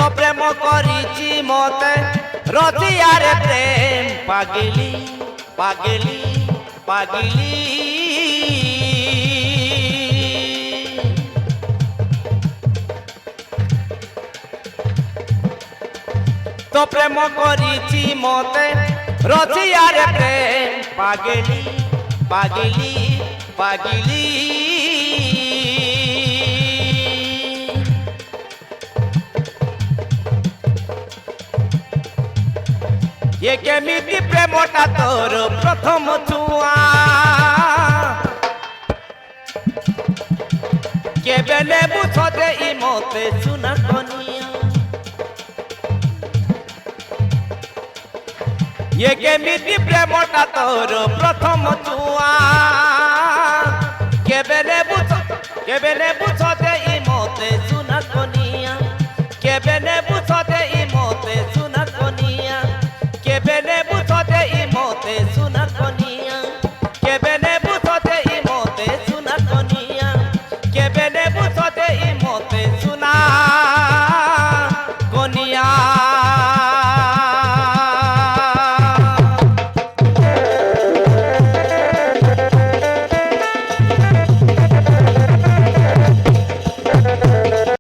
তো প্রেম করিছি মতে রচিয়ারে প্রেম পাগিলি পাগিলি পাগিলি তো প্রেম করিছি মতে রচিয়ারে প্রেম পাগিলি পাগিলি পাগিলি ये केमिति प्रेमटा तोर प्रथम छुआ केबे नेबु छदे इ मते सुना कनिया ये केमिति प्रेमटा तोर प्रथम छुआ केबे नेबु छदे इ मते सुना कनिया केबे नेबु छदे इ मते सुना कनिया केबे नेबु छदे इ मते सुना कनिया